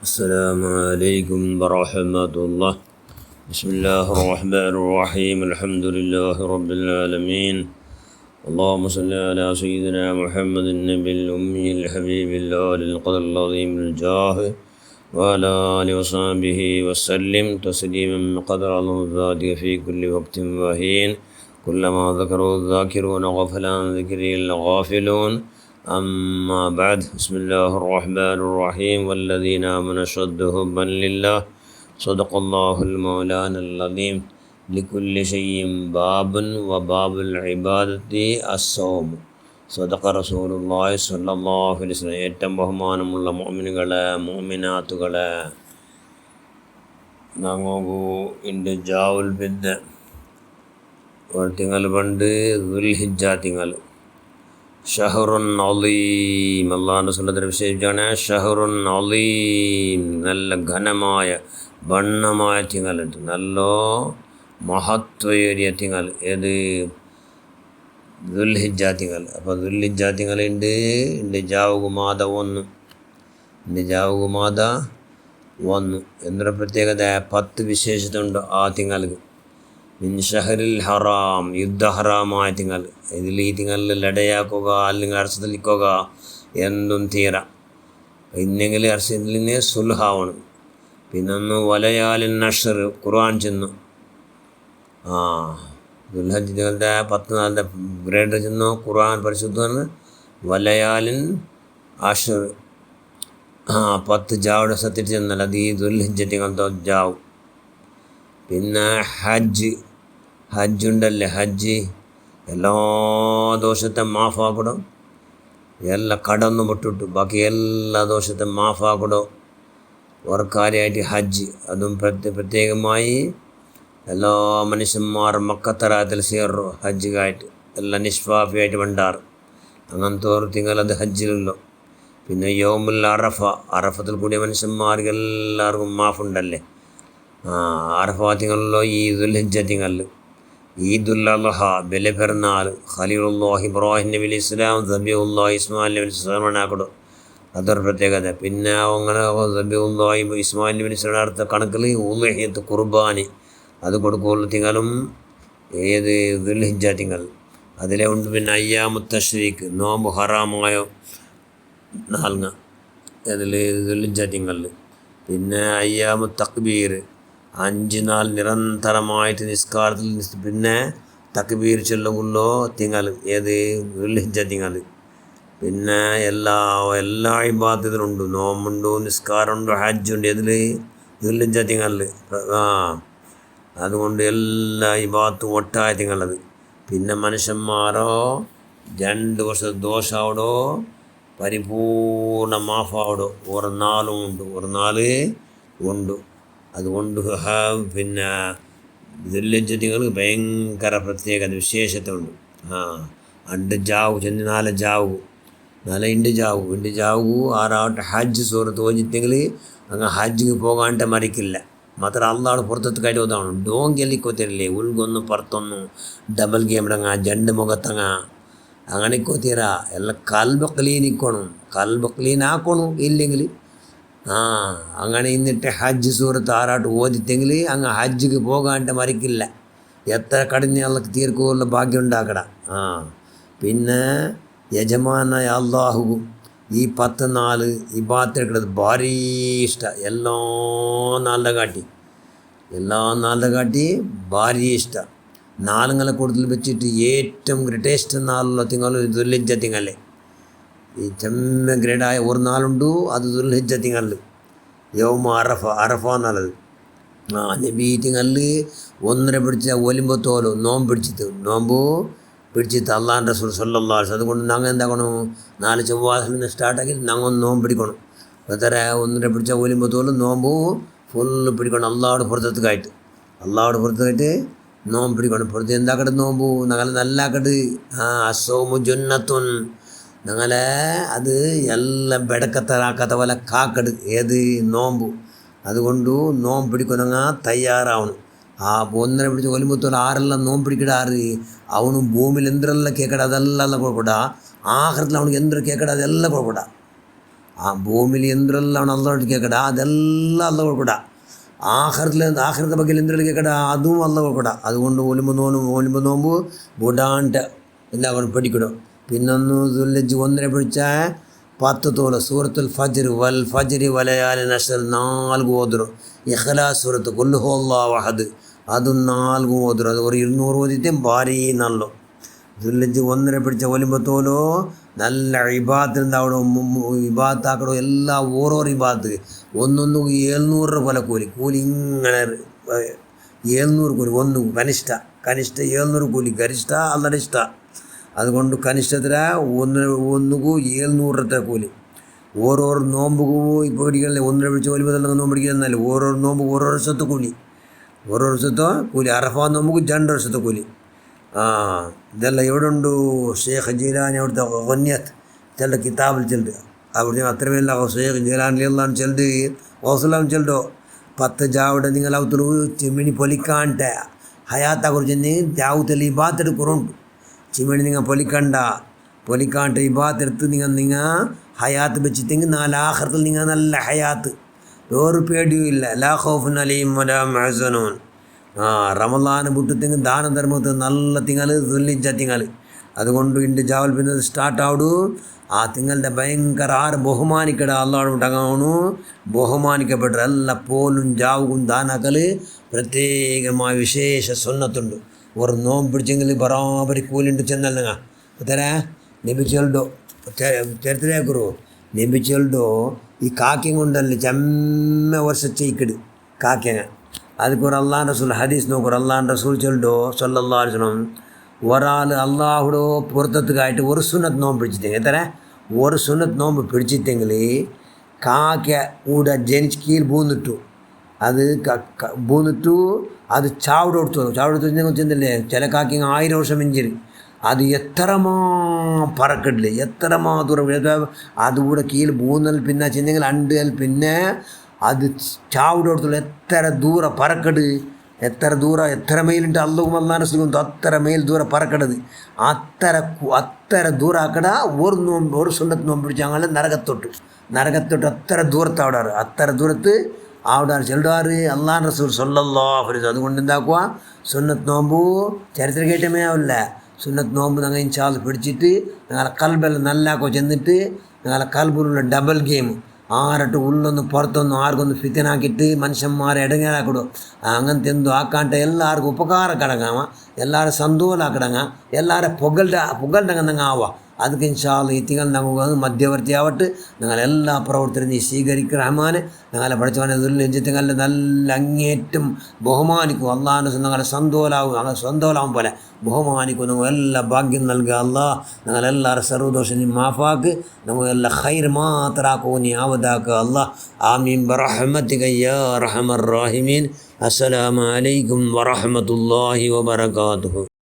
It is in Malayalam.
السلام عليكم ورحمة الله. بسم الله الرحمن الرحيم. الحمد لله رب العالمين. اللهم صل على سيدنا محمد النبي الأمي الحبيب الآل القدر العظيم الجاه وعلى آله وصحبه وسلم تسليما قدر الذات في كل وقت وحين كلما ذكروا الذاكرون وغفل عن ذكره الغافلون. أما بعد. بسم الله الرحمن الرحيم. والذين آمنوا أشد حبا لله. صدق الله المولانا العظيم. لكل شيء باب وباب العبادة الصوم. صدق رسول الله صلى الله عليه وسلم. ഏറ്റവും ബഹുമാനമുള്ള മുഅ്മിനുകളെ മുഅ്മിനാത്തുകളെ, ഞങ്ങൾക്ക് ഇൻ്റെ ജാവുൽ ബിദ്ദ ഒരു തിങ്കൾ പണ്ട് ദുൽഹിജ്ജ തിങ്കൾ ഷഹറുൻ അലീം. അള്ളാഹുവിൻ്റെ സുന്നത്തിനെ വിശേഷിച്ചാണ് ഷഹറുൻ അലീം. നല്ല ഘനമായ ബണ്ണമായ തിങ്കളുണ്ട്, നല്ല മഹത്വയേറിയ തിങ്കൾ. ഏത്? ദുൽഹിജ്ജ തിങ്കൾ. അപ്പോൾ ദുൽഹിജ്ജ തിങ്കളുണ്ട്. എൻ്റെ ജാവുകുമാത വന്നു, എൻ്റെ ജാവുകുമാത വന്നു എന്നൊരു പ്രത്യേകത 10 വിശേഷത ഉണ്ട് ആ തിങ്ങൾക്ക്. മിൻ ഷഹറിൽ ഹറാം, യുദ്ധ ഹറാമായ തിങ്കൾ. ഇതിൽ ഈ തിങ്കളിൽ ലടയാക്കുക അല്ലെങ്കിൽ അർസലിക്കുക എന്തും തീരാം. ഇന്നെങ്കിൽ അർസലിന് സുൽഹാവണം. പിന്നൊന്ന് വലയാലിൻ നഷർ, ഖുർആൻ ചെന്നു. ദുൽഹജ്ജ് തിങ്കളുടെ 10 നാളത്തെ ഗ്രേഡ് ചെന്നു. ഖുർആൻ പരിശുദ്ധമാണ്. വലയാലിൻ അഷർ, 10 ജാവുടെ സത്യത്തിൽ ചെന്നാൽ അത് ഈ ദുൽഹജ്ജ് തിങ്കളത്തെ ജാവ്. പിന്നെ ഹജ്ജുണ്ടല്ലേ, ഹജ്ജ് എല്ലാ ദോഷത്തെ മാഫാക്കിടും. എല്ലാ കടന്നു വിട്ടിട്ടു ബാക്കി എല്ലാ ദോഷത്തെ മാഫാക്കിടും. ഒരു കാര്യമായിട്ട് ഹജ്ജ്, അതും പ്രത്യേകമായി എല്ലാ മനുഷ്യന്മാരും മക്കത്തറാത്തിൽ ചേർന്നു ഹജ്ജായിട്ട്, എല്ലാം നിഷ്പാഫിയായിട്ട് വേണ്ടാറ്. അങ്ങനത്തെ ഒരു തിങ്കളത് ഹജ്ജിലുള്ളൂ. പിന്നെ യൗമുൽ അറഫ, അറഫത്തിൽ കൂടിയ മനുഷ്യന്മാർക്ക് എല്ലാവർക്കും മാഫുണ്ടല്ലേ. അറഫ തിങ്കളിലോ ഈ ദുൽഹിജ്ജ തിങ്കളിൽ ഈദുൽ അദ്ഹ, ബലിപെരുന്നാൾ, ഖലീലുല്ലാഹി ഇബ്രാഹിം നബി അലൈഹി സ്വലാം, സബീഉല്ലാഹി ഇസ്മായിൽ നബി സ്വലാമനാക്കിടും. അതൊരു പ്രത്യേകത. പിന്നെ അങ്ങനെ സബീഉല്ലാഹി ഇസ്മായിൽ നബി സ്വലാമത്തെ കണക്കിൽ ഉളുഹിയ്യത്ത്, ഖുർബാനി അത് കൊടുക്കുള്ള തിങ്കളും ഏത്? ദുൽഹിജ്ജ തിങ്കൾ. അതിലെ ഉണ്ട്. പിന്നെ അയ്യാമു തശ്രീക്ക്, നോമ്പ് ഹറാമായ നാളുങ്ങ അതിൽ ദുൽഹിജ്ജ തിങ്കളിൽ. പിന്നെ അയ്യാമു തക്ബീർ, 5 നാൾ നിരന്തരമായിട്ട് നിസ്കാരത്തിൽ പിന്നെ തക്ബീർ ചൊല്ലുള്ളൂ തിങ്കൾ. ഏത്? ദുൽഹിജ്ജ തിങ്കൾ. പിന്നെ എല്ലാ ഇബാദത്തിലുണ്ട്. നോമ്പുണ്ട്, നിസ്കാരമുണ്ട്, ഹജ്ജുണ്ട്. ഇതിൽ ദുൽഹിജ്ജ തിങ്കളിൽ. അതുകൊണ്ട് എല്ലാ ഇബാദത്തും ഒട്ടായ തിങ്കളത്. പിന്നെ മനുഷ്യന്മാരോ 2 വർഷത്തെ ദോഷാവിടോ പരിപൂർണ മാഫാവിടോ ഒരു നാളും ഉണ്ട്, ഒരു നാൾ ഉണ്ട്. അതുകൊണ്ട് പിന്നെ ദുൽഹിജ്ജ തിങ്കൾ ഭയങ്കര പ്രത്യേകത വിശേഷത്തുണ്ട്. അണ്ട് ജാവു ചെന്ന് 4 ജാവു, 4 ഇണ്ട് ജാവു ആറാവട്ടെ ഹജ്ജ് സൂറത്ത് ഓജിത്തെങ്കിൽ അങ്ങ് ഹജ്ജിಗೆ പോകാണ്ട് മരിക്കില്ല. ಮಾತ್ರ ಅಲ್ಲಾಡು ಪುರ್ತತ್ತು ಕೈಟ್ ಹೋದವನು ಡೋಂಗೆಲ್ಲಿ ಕೋತಿರಲಿ ಉಳ್ಗೊನ್ನು ಪರ್ತೊನ್ನು ಡಬಲ್ ಗೇಮ್ ರಂಗ ಜಂಡು ಮೊಗತ್ತಂಗ അങ്ങനെ കോത്തിയറ എല്ലാം കൽബ് ക്ലീൻ ആക്കണു. ഇല്ലെങ്കിൽ അങ്ങനെ ഇന്നിട്ട് ഹജ്ജ് സൂറത്ത് ആറാട്ട് ഓദിത്തെങ്കിൽ അങ്ങ് ഹജ്ജിക്ക് പോകാണ്ട് മരിക്കില്ല. എത്ര കടിഞ്ഞ അള്ളക്ക് തീർക്കുള്ള ഭാഗ്യം ഉണ്ടാക്കട. പിന്നെ യജമാനായ അള്ളാഹു ഈ 10 നാൾ ഇബാദത്ത് ഭാരി ഇഷ്ട. എല്ലാ നാളുടെ കാട്ടി ഭാരി ഇഷ്ട. നാളുകളെ കൂടുതൽ വെച്ചിട്ട് ഏറ്റവും ഗ്രേറ്റസ്റ്റ് നാളുള്ള തിങ്കൾ ദുൽഹിജ്ജ തിങ്കളെ. ഈ ചെമ്മ ഗ്രേഡായ ഒരു നാളുണ്ട്, അത് ദുൽഹിജ്ജ തിങ്കളിൽ യൗമ അറഫ എന്നുള്ളത്. നബി ഈ തിങ്കളിൽ 1.5 പിടിച്ച ഒലിമ്പത്തോലോ നോമ്പ് പിടിച്ചിട്ട് അള്ളാഹുവിൻ്റെ റസൂൽ സല്ലല്ലാഹു അലൈഹി വസല്ലം. അതുകൊണ്ട് ഞങ്ങൾ എന്താക്കണം, 4 ചൊവ്വാസിൽ നിന്ന് സ്റ്റാർട്ടാക്കി ഞങ്ങൾ നോമ്പ് പിടിക്കണം. എത്ര 1.5 പിടിച്ച ഒലിമ്പത്തോലും നോമ്പ് ഫുള്ള് പിടിക്കണം. അള്ളാഹുടെ പുറത്തേക്കായിട്ട് നോമ്പ് പിടിക്കണം. പുറത്ത് എന്താക്കട്ടെ നോമ്പ് ഞങ്ങളെ നല്ലാക്കട്ട്. അസൗമു ജുന്നത്തുൻ, ഞങ്ങളെ അത് എല്ലാം ബെടക്കത്തരാക്കാത്ത പോലെ കാക്കട്. ഏത്? നോമ്പ്. അതുകൊണ്ട് നോമ്പ് പിടിക്കണം, ഞങ്ങൾ തയ്യാറാവണം. 1.5 പിടിച്ച് ഒലിമ്പത്തോളം ആരെല്ലാം നോമ്പ് പിടിക്കിടാറ് ಅವನು ಭೂಮಿಲಿ ಎಂದ್ರೆಲ್ಲ ಕೇಕಡ ಅದೆಲ್ಲ ಕೊಡ್ಕೊಡ. ಆಖರದಲ್ಲಿ ಅವನಿಗೆ ಎಂದ್ರೆ ಕೇಕಡ ಅದೆಲ್ಲ ಕೊಡ್ಕೊಡ. ആ ഭൂമിയിൽ എന്തെല്ലാം അള്ളോട്ട് കേൾക്കട അതെല്ലാം അള്ള കൊടുക്കട. ആഖിറത്തെ ಬಗ್ಗೆ എന്തെല്ലാം കേൾക്കട അതും അള്ള കൊടുക്കട. അതുകൊണ്ട് ഒലിമ്പ് നോമ്പ് വിടാണ്ട് എല്ലാവരും പഠിക്കണം. പിന്നൊന്ന് ദുൽഹിജ്ജ് 1 പിടിച്ചാൽ 10 തോല സൂറത്തുൽ ഫജ്ർ വൽ ഫജ്രി വലയാലി നശ്ർ 4 ഓതും. ഇഖ്ലാസ് സൂറത്ത് ഖുൽ ഹുവല്ലാഹു അഹദ് അതും 4 ഓതും. അത് ഒരു 200 ഓതിയിട്ടും ഭാരി നല്ലോ. ദുൽഹിജ്ജ് 1 പിടിച്ച ഒലിമ്പത്തോലോ നല്ല ഇബാദത്തുണ്ടാവണോ, ഇബാദത്താക്കണോ എല്ലാം ഓരോരോ ഇബാദത്ത്. ഒന്നൊന്ന് 700 രൂപ പോലെ കൂലി ഇങ്ങനെ 700 കൂലി ഒന്ന് കനിഷ്ഠ 700 കൂലി ഗരിഷ്ഠ അല്ലടെ ഇഷ്ട. അതുകൊണ്ട് കനിഷ്ഠത്തിൽ ഒന്നുകൂ 700 കൂലി. ഓരോരോ നോമ്പുകൂ ഇപ്പോൾ പിടിക്കണല്ലേ 1 പിടിച്ച് 9 നോമ്പ് പിടിക്കുന്നല്ലേ ഓരോരോ നോമ്പ് ഓരോ വർഷത്തെ കൂലി അറഫാ നോമ്പുക്ക് 2 വർഷത്തെ കൂലി. ഇതെല്ലാം എവിടെ ഉണ്ട്? ഷെയ്ഖ് ജീലാനി അവിടുത്തെ ഗന്യത്ത് ചില കിതാബിൽ ചെല്ലുണ്ട്. അവിടെ അത്രമല്ല ഷെയ്ഖ് ജീലാനി എല്ലാം ചെല്ലുണ്ട് ഹോസലാം ചെല്ലോ 10 ജാവിടെ നിങ്ങൾ അവത്തുള്ളൂ ചിമ്മിണി പൊലിക്കാണ്ട് ഹയാത്തെ കുറിച്ച് ജാവുത്തല്ല ഈ ബാത്തെടുക്കുറുണ്ട്. ചിമ്മിണി നിങ്ങൾ പൊലിക്കാണ്ട് ഈ ബാത്തെടുത്ത് നിങ്ങൾ ഹയാത്ത് വെച്ചിട്ടെങ്കിൽ 4 ആഖിറത്തിൽ നിങ്ങൾ നല്ല ഹയാത്ത് ഒരു പേടിയും ഇല്ല. ലാ ഖൗഫുൻ അലൈഹിം വലാ ഹും യഹ്സനൂൻ. റമളാന് വിട്ടിട്ടെങ്കിൽ ദാനധർമ്മത്തിൽ നല്ല തിങ്കൾ ദുൽഹിജ്ജ തിങ്കൾ. അതുകൊണ്ട് ഇണ്ട് ജാവൽ പിന്നെ സ്റ്റാർട്ടാവിടു. ആ തിങ്ങളുടെ ഭയങ്കര ബഹുമാനിക്കട അള്ളാഹുണ്ടാകണു. ബഹുമാനിക്കപ്പെട്ട എല്ലാ പോലും ജാവും ദാനാക്കൽ പ്രത്യേകമായ വിശേഷ സുന്നത്തുണ്ട്. ഒരു നോമ്പ് പിടിച്ചെങ്കിൽ ബറാബരി കൂലിണ്ട് ചെന്നല്ല തരാ നബി ചെൽഡോ ചരിത്രേക്കുറു നബി ചെൽഡോ ഈ കാക്യം കൊണ്ടല്ലേ ചെമ്മ വർഷച്ചേക്കിട് കാക്യങ്ങ. அதுக்கு ஒரு அல்லாஹ் ரசூல் ஹதீஸ் நோக்கிற அல்லாஹ் ரசூல் சொல்லிட்டோ ஸல்லல்லாஹு அலைஹி வஸல்லம் ஒரு ஆள் அல்லாஹோட பொருத்தத்துக்காயிட்டு ஒரு சுன்னத் நோம்பு பிடிச்சிட்டேங்க எத்தனை ஒரு சுன்னத் நோம்பு பிடிச்சிட்டேங்களே കാക്ക കൂടെ ജനിച്ച് കീഴ് പൂന്നിട്ടു അത് പൂന്നിട്ടു അത് ചാവിടെടുത്തു ചെന്നില്ലേ ചില കാക്ക 1000 വർഷം മിഞ്ചിര് അത് എത്രമാ പറക്കട്ടില്ലേ എത്രമാ ദൂരം അതുകൂടെ കീഴ് പൂന്നൽ പിന്നെ ചെന്നെങ്കിൽ അണ്ടുകൽ പിന്നെ അത് ചാവിടെടുത്തുള്ള എത്ര ദൂര പറക്കട് എത്ര മൈലുണ്ട് അള്ളവും അള്ളാഹ് റസൂലും അത്ര മൈൽ ദൂരം പറക്കടത് അത്ര ദൂരം ആക്കട ഒരു സുന്നത്ത് നോമ്പ് പിടിച്ചാൽ നരകത്തൊട്ട് അത്ര ദൂരത്ത് ആവിടാറ് അത്ര ദൂരത്ത് ആവിടാറ് ചെല്ലുവാറ് അള്ളാഹ് റസൂൽ സ്വല്ലല്ലാഹു അലൈഹി വസല്ലം. അതുകൊണ്ട് എന്താക്കുക സുന്നത്ത് നോമ്പ് ചരിത്രം കേട്ടമേ ആവില്ല. സുന്നത്ത് നോമ്പ് ഞങ്ങൾ ഇൻഷാല്ലാഹ് പിടിച്ചിട്ട് ഞങ്ങളെ കൽബെല്ലാം നല്ലാക്കോ ചെന്നിട്ട് ഞങ്ങളെ കൽബിലുള്ള ഡബിൾ ഗെയിം ആരട്ട് ഉള്ളൊന്ന് പുറത്തൊന്നും ആർക്കൊന്ന് ഫിത്തനാക്കിയിട്ട് മനുഷ്യന്മാരെ ഇടങ്ങേറാക്കിടും. അങ്ങനത്തെ എന്തോ ആക്കാണ്ട് എല്ലാവർക്കും ഉപകാരം കിടങ്ങാമ എല്ലാവരും സന്തോഷാക്കിടങ്ങ എല്ലാവരും പുകൾടങ്ങ ആവാം. ಅದಕ್ಕೆ ഇൻഷാല്ലാഹ് ഈ തിങ്കൾ നമുക്ക് മധ്യവർത്തിയാവട്ടെ. ഞങ്ങളെല്ലാ പ്രവർത്തനം നീ സ്വീകരിക്കുക റഹ്മാനെ. ഞങ്ങളെ പഠിച്ചവനെ ദുൽഹിജ്ജ് തിങ്കളിൽ നല്ല അങ്ങേറ്റം ബഹുമാനിക്കും. അള്ളാഹിൻ്റെ ഞങ്ങളെ സ്വന്തോലാവും പോലെ ബഹുമാനിക്കും. നമ്മൾ എല്ലാ ഭാഗ്യം നൽകുക അള്ളാഹ്. ഞങ്ങളെല്ലാവരും സർവ്വദോഷം നീ മാഫാക്ക്. നമുക്കെല്ലാം ഖൈർ മാത്രമാക്കൂ നീ ആവതാക്കുക അള്ളാഹ്. ആമീൻ ബിറഹ്മതിക യാ അർഹമർ റഹീമീൻ. അസ്സലാമു അലൈക്കും വറഹ്മത്തുള്ളാഹി വബറകാതുഹു.